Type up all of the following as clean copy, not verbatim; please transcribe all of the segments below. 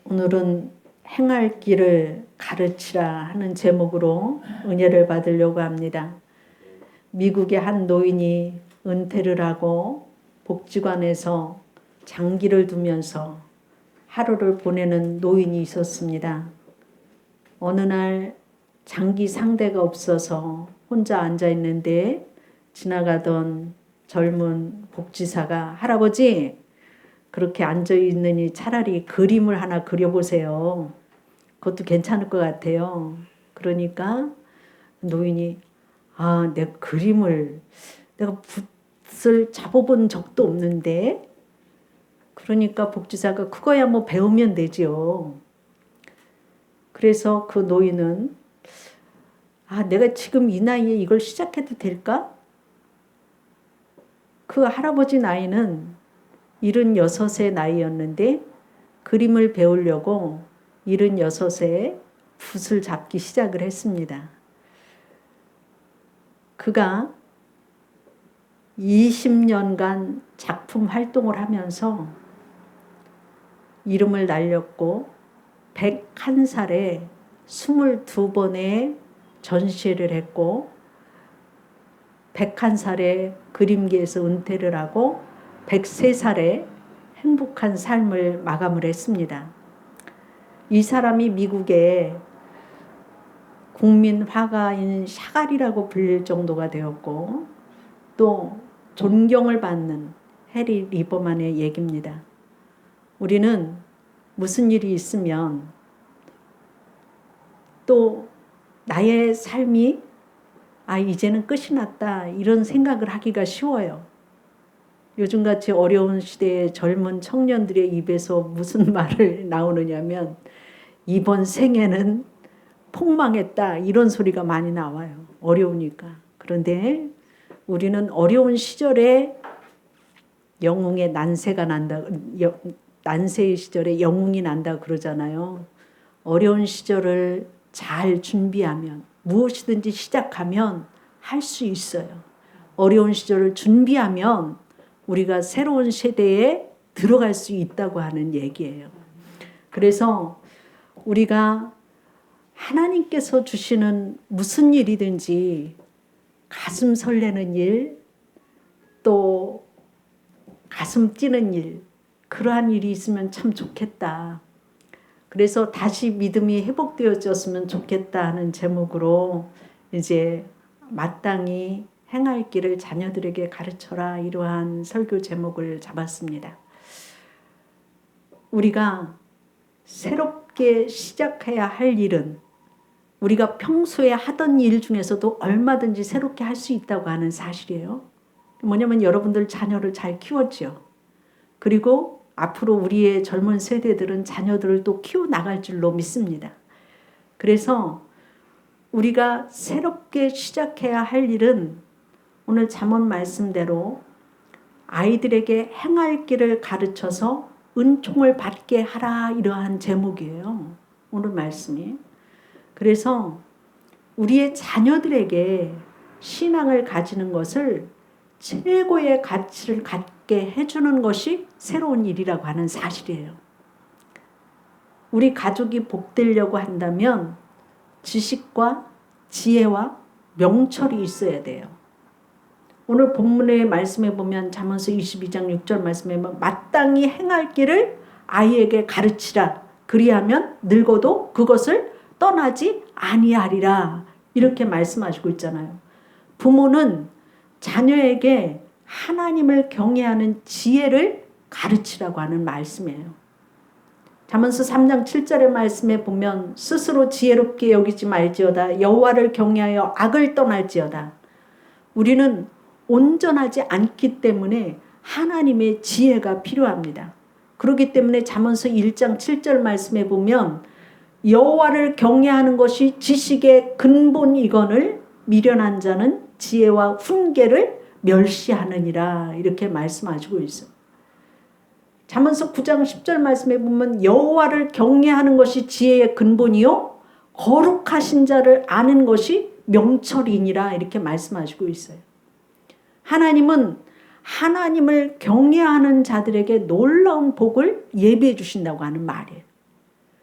오늘은 행할 길을 가르치라 하는 제목으로 은혜를 받으려고 합니다. 미국의 한 노인이 은퇴를 하고 복지관에서 장기를 두면서 하루를 보내는 노인이 있었습니다. 어느 날 장기 상대가 없어서 혼자 앉아 있는데 지나가던 젊은 복지사가 할아버지 그렇게 앉아 있느니 차라리 그림을 하나 그려보세요. 그것도 괜찮을 것 같아요. 그러니까 노인이 내 그림을 내가 붓을 잡아본 적도 없는데 그러니까 복지사가 그거야 뭐 배우면 되죠. 그래서 그 노인은 내가 지금 이 나이에 이걸 시작해도 될까? 그 할아버지 나이는 76의 나이였는데 그림을 배우려고 76에 붓을 잡기 시작을 했습니다. 그가 20년간 작품 활동을 하면서 이름을 날렸고 101살에 22번의 전시회를 했고 101살에 그림계에서 은퇴를 하고 103살에 행복한 삶을 마감을 했습니다. 이 사람이 미국의 국민 화가인 샤갈이라고 불릴 정도가 되었고 또 존경을 받는 해리 리버만의 얘기입니다. 우리는 무슨 일이 있으면 또 나의 삶이 이제는 끝이 났다 이런 생각을 하기가 쉬워요. 요즘같이 어려운 시대에 젊은 청년들의 입에서 무슨 말을 나오느냐면 이번 생애는 폭망했다 이런 소리가 많이 나와요. 어려우니까. 그런데 우리는 어려운 시절에 영웅의 난세가 난다. 난세의 시절에 영웅이 난다 그러잖아요. 어려운 시절을 잘 준비하면 무엇이든지 시작하면 할 수 있어요. 어려운 시절을 준비하면 우리가 새로운 세대에 들어갈 수 있다고 하는 얘기예요. 그래서 우리가 하나님께서 주시는 무슨 일이든지 가슴 설레는 일, 또 가슴 뛰는 일, 그러한 일이 있으면 참 좋겠다. 그래서 다시 믿음이 회복되어졌으면 좋겠다 하는 제목으로 이제 마땅히 행할 길을 자녀들에게 가르쳐라 이러한 설교 제목을 잡았습니다. 우리가 새롭게 시작해야 할 일은 우리가 평소에 하던 일 중에서도 얼마든지 새롭게 할 수 있다고 하는 사실이에요. 뭐냐면 여러분들 자녀를 잘 키웠죠. 그리고 앞으로 우리의 젊은 세대들은 자녀들을 또 키워나갈 줄로 믿습니다. 그래서 우리가 새롭게 시작해야 할 일은 오늘 잠언 말씀대로 아이들에게 행할 길을 가르쳐서 은총을 받게 하라 이러한 제목이에요. 오늘 말씀이. 그래서 우리의 자녀들에게 신앙을 가지는 것을 최고의 가치를 갖게 해주는 것이 새로운 일이라고 하는 사실이에요. 우리 가족이 복되려고 한다면 지식과 지혜와 명철이 있어야 돼요. 오늘 본문의 말씀에 보면 잠언서 22장 6절 말씀에 보면 마땅히 행할 길을 아이에게 가르치라. 그리하면 늙어도 그것을 떠나지 아니하리라. 이렇게 말씀하시고 있잖아요. 부모는 자녀에게 하나님을 경외하는 지혜를 가르치라고 하는 말씀이에요. 잠언서 3장 7절의 말씀에 보면 스스로 지혜롭게 여기지 말지어다. 여호와를 경외하여 악을 떠날지어다. 우리는 온전하지 않기 때문에 하나님의 지혜가 필요합니다. 그렇기 때문에 잠언서 1장 7절 말씀에 보면 여호와를 경외하는 것이 지식의 근본이거늘 미련한 자는 지혜와 훈계를 멸시하느니라 이렇게 말씀하시고 있어요. 잠언서 9장 10절 말씀에 보면 여호와를 경외하는 것이 지혜의 근본이요 거룩하신 자를 아는 것이 명철이니라 이렇게 말씀하시고 있어요. 하나님은 하나님을 경외하는 자들에게 놀라운 복을 예비해 주신다고 하는 말이에요.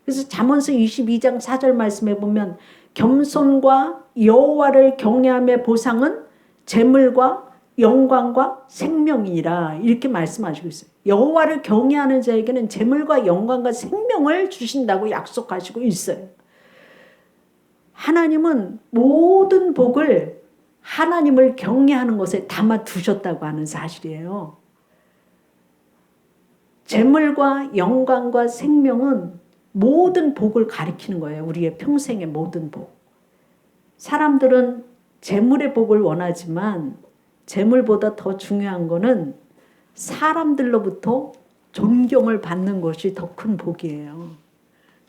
그래서 잠언서 22장 4절 말씀에 보면 겸손과 여호와를 경외함의 보상은 재물과 영광과 생명이니라 이렇게 말씀하시고 있어요. 여호와를 경외하는 자에게는 재물과 영광과 생명을 주신다고 약속하시고 있어요. 하나님은 모든 복을 하나님을 경외하는 것에 담아 두셨다고 하는 사실이에요. 재물과 영광과 생명은 모든 복을 가리키는 거예요. 우리의 평생의 모든 복. 사람들은 재물의 복을 원하지만 재물보다 더 중요한 거는 사람들로부터 존경을 받는 것이 더 큰 복이에요.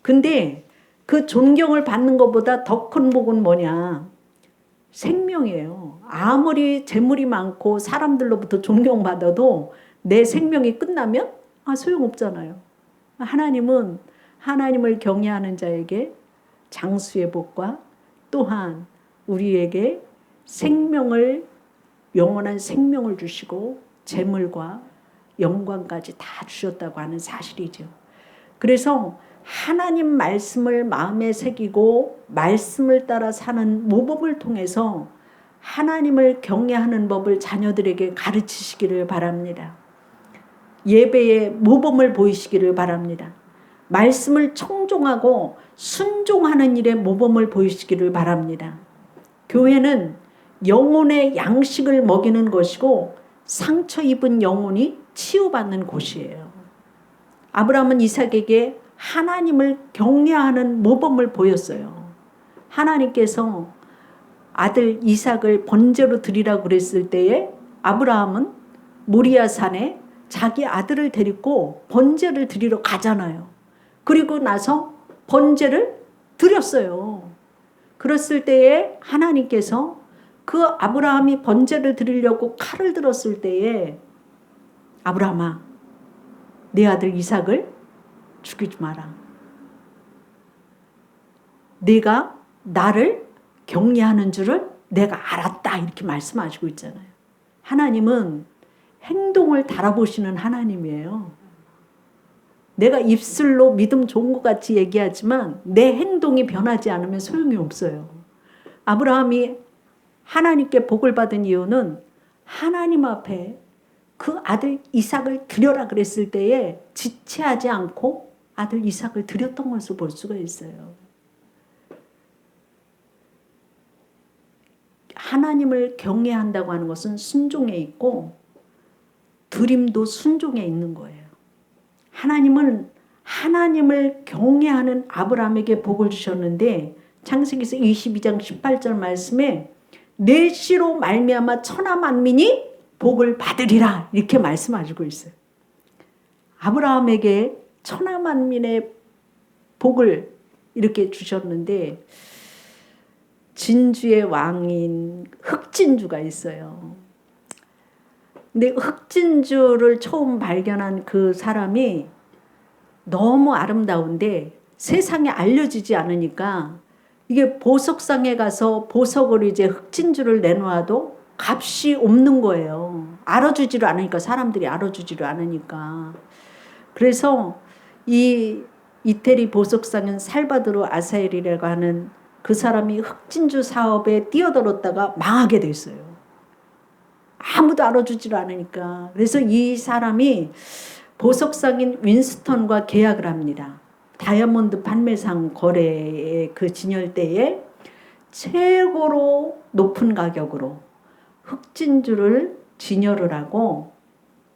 근데 그 존경을 받는 것보다 더 큰 복은 뭐냐? 생명이에요. 아무리 재물이 많고 사람들로부터 존경받아도 내 생명이 끝나면 소용없잖아요. 하나님은 하나님을 경외하는 자에게 장수의 복과 또한 우리에게 생명을 영원한 생명을 주시고 재물과 영광까지 다 주셨다고 하는 사실이죠. 그래서 하나님 말씀을 마음에 새기고 말씀을 따라 사는 모범을 통해서 하나님을 경외하는 법을 자녀들에게 가르치시기를 바랍니다. 예배의 모범을 보이시기를 바랍니다. 말씀을 청종하고 순종하는 일에 모범을 보이시기를 바랍니다. 교회는 영혼의 양식을 먹이는 것이고 상처 입은 영혼이 치유받는 곳이에요. 아브라함은 이삭에게 하나님을 경외하는 모범을 보였어요. 하나님께서 아들 이삭을 번제로 드리라고 그랬을 때에 아브라함은 모리아 산에 자기 아들을 데리고 번제를 드리러 가잖아요. 그리고 나서 번제를 드렸어요. 그랬을 때에 하나님께서 그 아브라함이 번제를 드리려고 칼을 들었을 때에 아브라함아, 내 아들 이삭을 죽이지 마라. 네가 나를 경외하는 줄을 내가 알았다. 이렇게 말씀하시고 있잖아요. 하나님은 행동을 달아보시는 하나님이에요. 내가 입술로 믿음 좋은 것 같이 얘기하지만 내 행동이 변하지 않으면 소용이 없어요. 아브라함이 하나님께 복을 받은 이유는 하나님 앞에 그 아들 이삭을 드려라 그랬을 때에 지체하지 않고 아들 이삭을 드렸던 것을 볼 수가 있어요. 하나님을 경외한다고 하는 것은 순종에 있고 드림도 순종에 있는 거예요. 하나님은 하나님을 경외하는 아브라함에게 복을 주셨는데 창세기서 22장 18절 말씀에 내 씨로 말미암아 천하 만민이 복을 받으리라 이렇게 말씀하시고 있어요. 아브라함에게 천하 만민의 복을 이렇게 주셨는데 진주의 왕인 흑진주가 있어요. 근데 흑진주를 처음 발견한 그 사람이 너무 아름다운데 세상에 알려지지 않으니까 이게 보석상에 가서 보석을 이제 흑진주를 내놓아도 값이 없는 거예요. 알아주지를 않으니까, 사람들이 알아주지를 않으니까. 그래서 이 이태리 보석상은 살바도르 아사엘이라고 하는 그 사람이 흑진주 사업에 뛰어들었다가 망하게 됐어요. 아무도 알아주지를 않으니까. 그래서 이 사람이 보석상인 윈스턴과 계약을 합니다. 다이아몬드 판매상 거래의 그 진열대에 최고로 높은 가격으로 흑진주를 진열을 하고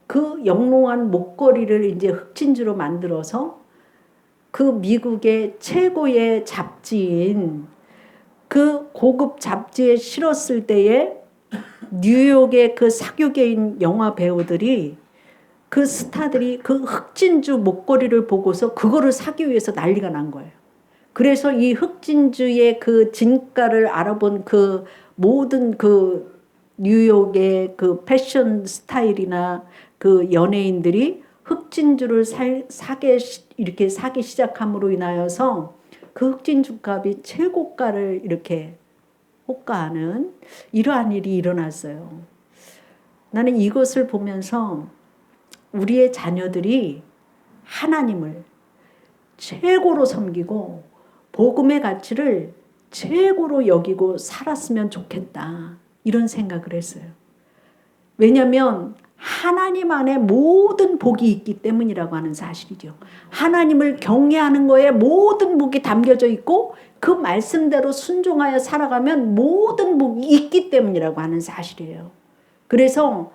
그 영롱한 목걸이를 이제 흑진주로 만들어서 그 미국의 최고의 잡지인 그 고급 잡지에 실었을 때에 뉴욕의 그 사교계인 영화 배우들이 그 스타들이 그 흑진주 목걸이를 보고서 그거를 사기 위해서 난리가 난 거예요. 그래서 이 흑진주의 그 진가를 알아본 그 모든 그 뉴욕의 그 패션 스타일이나 그 연예인들이 흑진주를 이렇게 사기 시작함으로 인하여서 그 흑진주 값이 최고가를 이렇게 호가하는 이러한 일이 일어났어요. 나는 이것을 보면서 우리의 자녀들이 하나님을 최고로 섬기고 복음의 가치를 최고로 여기고 살았으면 좋겠다. 이런 생각을 했어요. 왜냐하면 하나님 안에 모든 복이 있기 때문이라고 하는 사실이죠. 하나님을 경외하는 거에 모든 복이 담겨져 있고 그 말씀대로 순종하여 살아가면 모든 복이 있기 때문이라고 하는 사실이에요. 그래서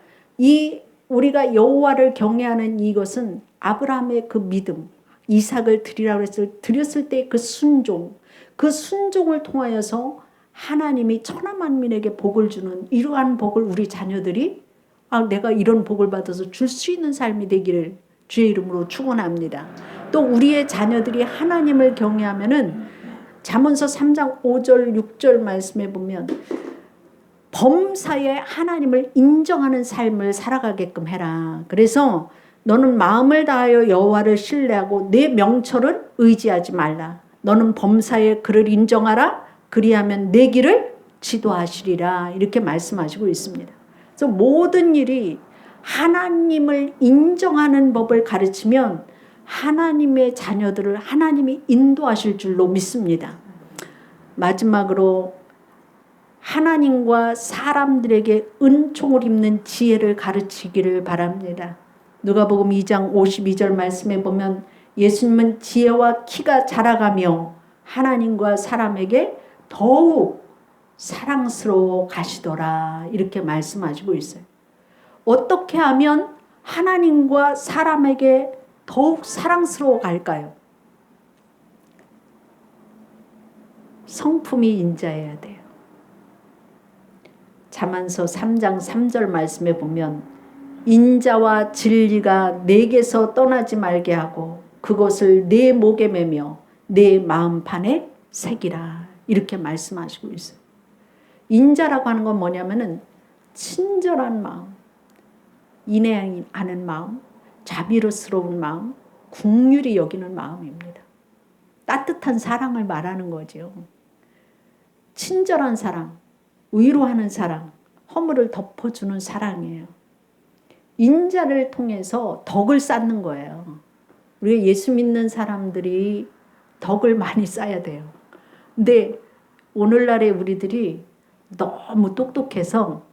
우리가 여호와를 경외하는 이것은 아브라함의 그 믿음, 이삭을 드리라고 드렸을 때 그 순종, 그 순종을 통하여서 하나님이 천하 만민에게 복을 주는 이러한 복을 우리 자녀들이 내가 이런 복을 받아서 줄 수 있는 삶이 되기를 주의 이름으로 축원합니다. 또 우리의 자녀들이 하나님을 경외하면은 잠언서 3장 5절 6절 말씀에 보면 범사에 하나님을 인정하는 삶을 살아가게끔 해라. 그래서 너는 마음을 다하여 여호와를 신뢰하고 내 명철을 의지하지 말라. 너는 범사에 그를 인정하라. 그리하면 내 길을 지도하시리라. 이렇게 말씀하시고 있습니다. 그래서 모든 일이 하나님을 인정하는 법을 가르치면 하나님의 자녀들을 하나님이 인도하실 줄로 믿습니다. 마지막으로 하나님과 사람들에게 은총을 입는 지혜를 가르치기를 바랍니다. 누가복음 2장 52절 말씀에 보면 예수님은 지혜와 키가 자라가며 하나님과 사람에게 더욱 사랑스러워 가시더라. 이렇게 말씀하시고 있어요. 어떻게 하면 하나님과 사람에게 더욱 사랑스러워 갈까요? 성품이 인자해야 돼요. 잠언서 3장 3절 말씀에 보면 인자와 진리가 내게서 떠나지 말게 하고 그것을 내 목에 매며 내 마음판에 새기라. 이렇게 말씀하시고 있어요. 인자라고 하는 건 뭐냐면은 친절한 마음, 인내하는 마음, 자비로스러운 마음, 긍휼히 여기는 마음입니다. 따뜻한 사랑을 말하는 거죠. 친절한 사랑, 위로하는 사랑, 허물을 덮어주는 사랑이에요. 인자를 통해서 덕을 쌓는 거예요. 우리가 예수 믿는 사람들이 덕을 많이 쌓아야 돼요. 근데 오늘날의 우리들이 너무 똑똑해서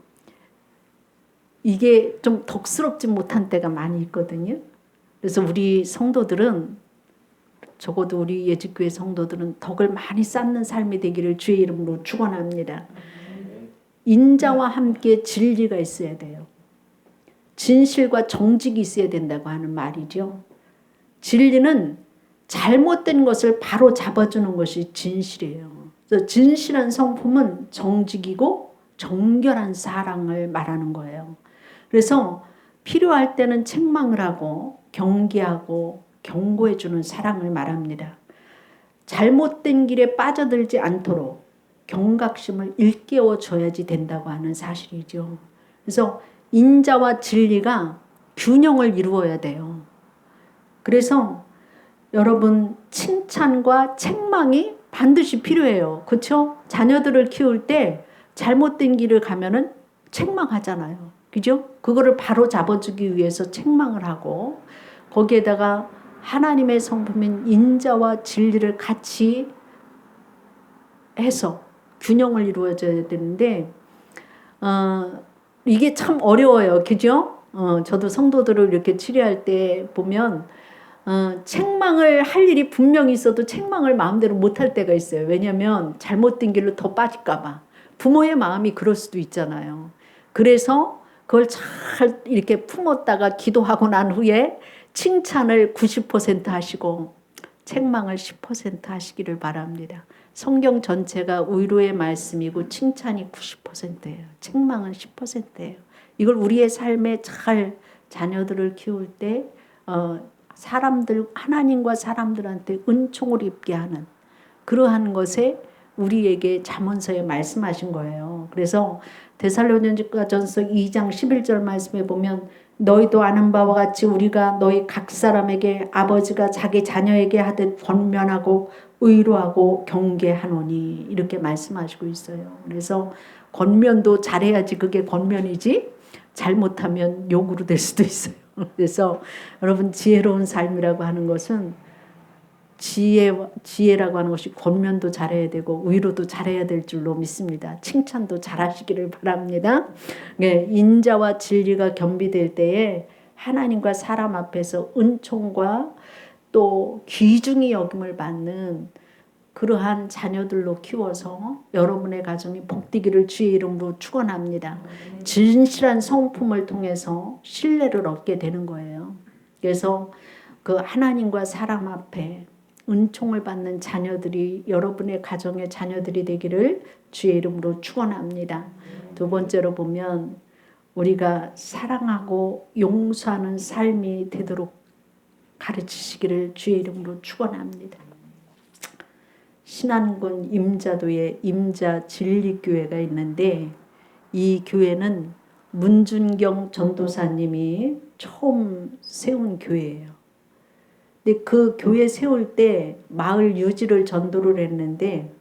이게 좀 덕스럽지 못한 때가 많이 있거든요. 그래서 우리 성도들은 적어도 우리 예직교회 성도들은 덕을 많이 쌓는 삶이 되기를 주의 이름으로 축원합니다. 인자와 함께 진리가 있어야 돼요. 진실과 정직이 있어야 된다고 하는 말이죠. 진리는 잘못된 것을 바로 잡아주는 것이 진실이에요. 그래서 진실한 성품은 정직이고 정결한 사랑을 말하는 거예요. 그래서 필요할 때는 책망을 하고 경계하고 경고해주는 사랑을 말합니다. 잘못된 길에 빠져들지 않도록 경각심을 일깨워 줘야지 된다고 하는 사실이죠. 그래서 인자와 진리가 균형을 이루어야 돼요. 그래서 여러분 칭찬과 책망이 반드시 필요해요. 그렇죠? 자녀들을 키울 때 잘못된 길을 가면은 책망하잖아요. 그죠? 그거를 바로 잡아주기 위해서 책망을 하고 거기에다가 하나님의 성품인 인자와 진리를 같이 해서 균형을 이루어줘야 되는데 이게 참 어려워요. 그죠? 저도 성도들을 이렇게 치료할 때 보면 책망을 할 일이 분명히 있어도 책망을 마음대로 못할 때가 있어요. 왜냐하면 잘못된 길로 더 빠질까 봐. 부모의 마음이 그럴 수도 있잖아요. 그래서 그걸 잘 이렇게 품었다가 기도하고 난 후에 칭찬을 90% 하시고 책망을 10% 하시기를 바랍니다. 성경 전체가 위로의 말씀이고 칭찬이 90%예요. 책망은 10%예요. 이걸 우리의 삶에 잘 자녀들을 키울 때 사람들 하나님과 사람들한테 은총을 입게 하는 그러한 것에 우리에게 잠언서에 말씀하신 거예요. 그래서 데살로니가전서 2장 11절 말씀에 보면 너희도 아는 바와 같이 우리가 너희 각 사람에게 아버지가 자기 자녀에게 하듯 권면하고 의로하고 경계하노니 이렇게 말씀하시고 있어요. 그래서 권면도 잘해야지 그게 권면이지 잘못하면 욕으로 될 수도 있어요. 그래서 여러분 지혜로운 삶이라고 하는 것은 지혜라고 하는 것이 권면도 잘해야 되고 위로도 잘해야 될 줄로 믿습니다. 칭찬도 잘하시기를 바랍니다. 네, 인자와 진리가 겸비될 때에 하나님과 사람 앞에서 은총과 또 귀중히 여김을 받는 그러한 자녀들로 키워서 여러분의 가정이 복되기를 주의 이름으로 축원합니다. 진실한 성품을 통해서 신뢰를 얻게 되는 거예요. 그래서 그 하나님과 사람 앞에 은총을 받는 자녀들이 여러분의 가정의 자녀들이 되기를 주의 이름으로 축원합니다. 두 번째로 보면 우리가 사랑하고 용서하는 삶이 되도록 가르치시기를 주의 이름으로 축원합니다. 신안군 임자도에 임자 진리교회가 있는데 이 교회는 문준경 전도사님이 처음 세운 교회예요. 근데 그 교회 세울 때 마을 유지를 전도를 했는데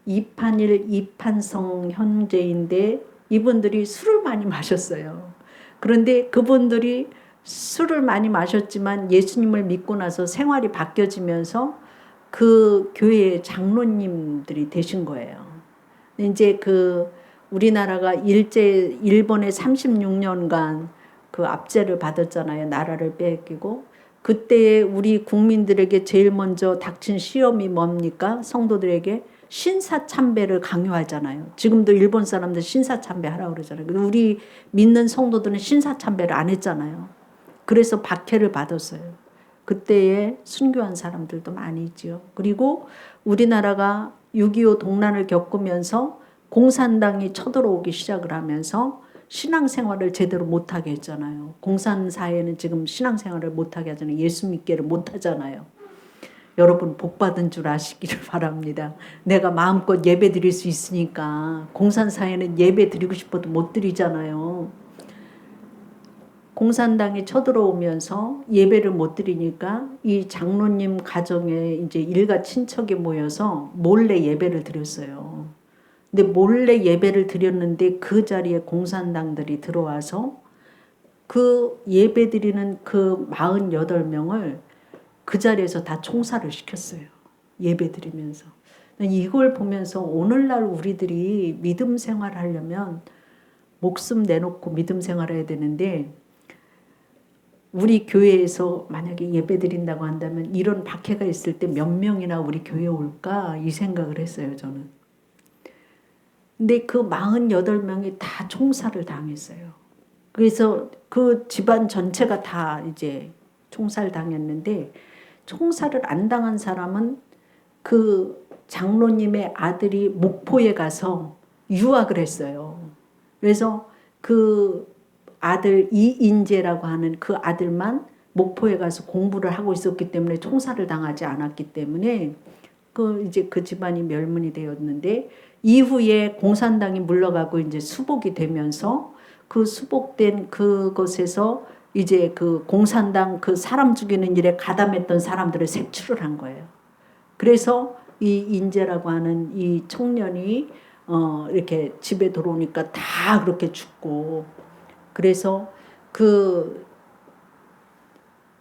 이판일 이판성 형제인데 이분들이 술을 많이 마셨어요. 그런데 그분들이 술을 많이 마셨지만 예수님을 믿고 나서 생활이 바뀌어지면서 그 교회의 장로님들이 되신 거예요. 이제 그 우리나라가 일본에 36년간 그 압제를 받았잖아요. 나라를 빼앗기고. 그때 우리 국민들에게 제일 먼저 닥친 시험이 뭡니까? 성도들에게 신사참배를 강요하잖아요. 지금도 일본 사람들 신사참배 하라고 그러잖아요. 우리 믿는 성도들은 신사참배를 안 했잖아요. 그래서 박해를 받았어요. 그때에 순교한 사람들도 많이 있지요. 그리고 우리나라가 6.25 동란을 겪으면서 공산당이 쳐들어오기 시작을 하면서 신앙생활을 제대로 못하게 했잖아요. 공산사회는 지금 신앙생활을 못하게 하잖아요. 예수 믿기를 못하잖아요. 여러분 복 받은 줄 아시기를 바랍니다. 내가 마음껏 예배 드릴 수 있으니까. 공산사회는 예배 드리고 싶어도 못 드리잖아요. 공산당이 쳐들어오면서 예배를 못 드리니까 이 장로님 가정에 이제 일가 친척이 모여서 몰래 예배를 드렸어요. 근데 몰래 예배를 드렸는데 그 자리에 공산당들이 들어와서 그 예배 드리는 그 48명을 그 자리에서 다 총살을 시켰어요. 예배 드리면서. 이걸 보면서 오늘날 우리들이 믿음 생활을 하려면 목숨 내놓고 믿음 생활을 해야 되는데 우리 교회에서 만약에 예배 드린다고 한다면 이런 박해가 있을 때 몇 명이나 우리 교회에 올까 이 생각을 했어요. 저는. 근데 그 48명이 다 총살을 당했어요. 그래서 그 집안 전체가 다 이제 총살 당했는데 총살을 안 당한 사람은 그 장로님의 아들이 목포에 가서 유학을 했어요. 그래서 그 아들 이인재라고 하는 그 아들만 목포에 가서 공부를 하고 있었기 때문에 총살을 당하지 않았기 때문에 이제 그 집안이 멸문이 되었는데 이후에 공산당이 물러가고 이제 수복이 되면서 그 수복된 그것에서 이제 그 공산당 그 사람 죽이는 일에 가담했던 사람들을 색출을 한 거예요. 그래서 이 인재라고 하는 이 청년이 이렇게 집에 들어오니까 다 그렇게 죽고 그래서 그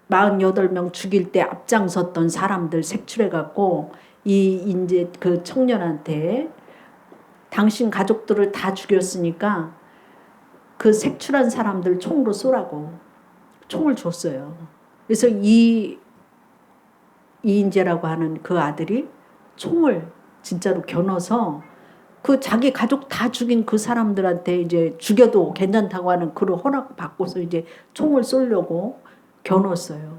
48명 죽일 때 앞장섰던 사람들 색출해갖고 이제 그 청년한테 당신 가족들을 다 죽였으니까 그 색출한 사람들 총으로 쏘라고 총을 줬어요. 그래서 이인재라고 하는 그 아들이 총을 진짜로 겨눠서 그 자기 가족 다 죽인 그 사람들한테 이제 죽여도 괜찮다고 하는 그런 허락 받고서 이제 총을 쏘려고 겨눴어요.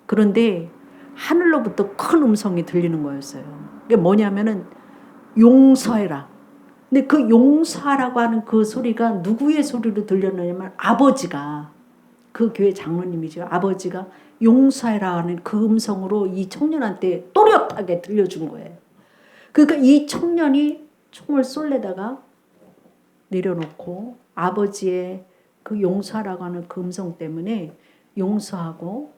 그런데 하늘로부터 큰 음성이 들리는 거였어요. 그게 뭐냐면은 용서해라. 근데 그 용서하라고 하는 그 소리가 누구의 소리로 들렸느냐면 아버지가 그 교회 장로님이죠. 아버지가 용서해라 하는 그 음성으로 이 청년한테 또렷하게 들려준 거예요. 그러니까 이 청년이 총을 쏠려다가 내려놓고 아버지의 그 용서하라고 하는 그 음성 때문에 용서하고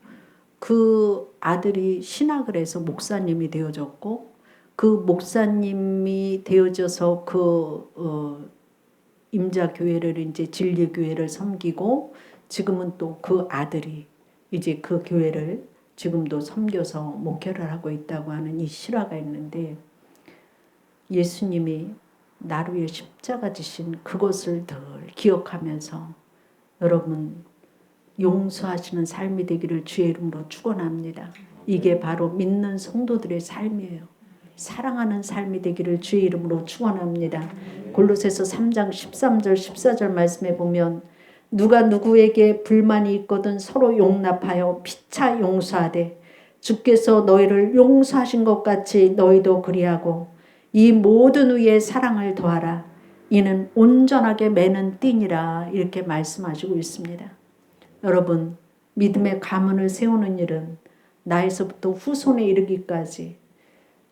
그 아들이 신학을 해서 목사님이 되어졌고 그 목사님이 되어져서 그 임자교회를 이제 진리교회를 섬기고 지금은 또 그 아들이 이제 그 교회를 지금도 섬겨서 목회를 하고 있다고 하는 이 실화가 있는데, 예수님이 나를 위해 십자가 지신 그것을 늘 기억하면서 여러분 용서하시는 삶이 되기를 주의 이름으로 축원합니다. 이게 바로 믿는 성도들의 삶이에요. 사랑하는 삶이 되기를 주의 이름으로 축원합니다. 골로새서 3장 13절 14절 말씀에 보면 누가 누구에게 불만이 있거든 서로 용납하여 피차 용서하되 주께서 너희를 용서하신 것 같이 너희도 그리하고 이 모든 위에 사랑을 더하라. 이는 온전하게 매는 띠니라. 이렇게 말씀하시고 있습니다. 여러분, 믿음의 가문을 세우는 일은 나에서부터 후손에 이르기까지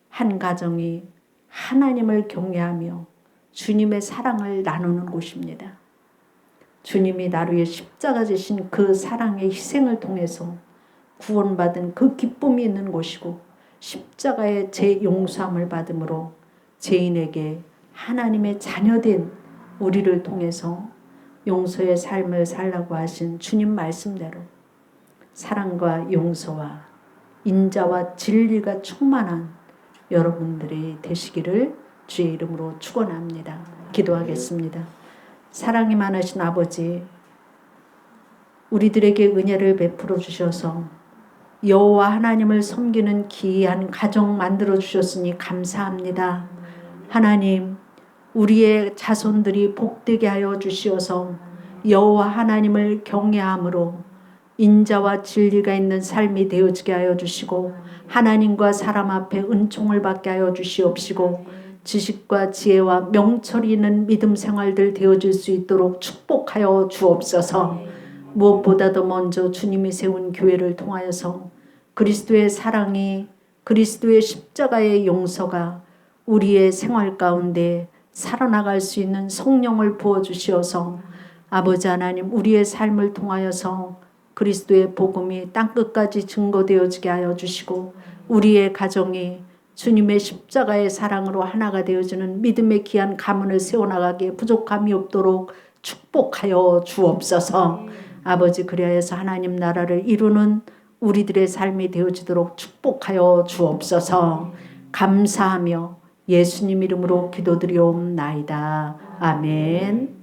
한 가정이 하나님을 경외하며 주님의 사랑을 나누는 곳입니다. 주님이 나를 위해 십자가 지신 그 사랑의 희생을 통해서 구원받은 그 기쁨이 있는 곳이고, 십자가의 제 용서함을 받음으로 죄인에게 하나님의 자녀된 우리를 통해서 용서의 삶을 살라고 하신 주님 말씀대로 사랑과 용서와 인자와 진리가 충만한 여러분들이 되시기를 주의 이름으로 축원합니다. 기도하겠습니다. 사랑이 많으신 아버지, 우리들에게 은혜를 베풀어 주셔서 여호와 하나님을 섬기는 귀한 가정 만들어 주셨으니 감사합니다. 하나님, 우리의 자손들이 복되게 하여 주시어서 여호와 하나님을 경외함으로 인자와 진리가 있는 삶이 되어지게 하여 주시고, 하나님과 사람 앞에 은총을 받게 하여 주시옵시고, 지식과 지혜와 명철이 있는 믿음 생활들 되어질 수 있도록 축복하여 주옵소서. 무엇보다도 먼저 주님이 세운 교회를 통하여서 그리스도의 사랑이, 그리스도의 십자가의 용서가 우리의 생활 가운데 살아나갈 수 있는 성령을 부어주시어서 아버지 하나님, 우리의 삶을 통하여서 그리스도의 복음이 땅끝까지 증거되어지게 하여 주시고, 우리의 가정이 주님의 십자가의 사랑으로 하나가 되어지는 믿음의 귀한 가문을 세워나가기에 부족함이 없도록 축복하여 주옵소서. 아버지, 그리하여서 하나님 나라를 이루는 우리들의 삶이 되어지도록 축복하여 주옵소서. 감사하며 예수님 이름으로 기도드리옵나이다. 아멘.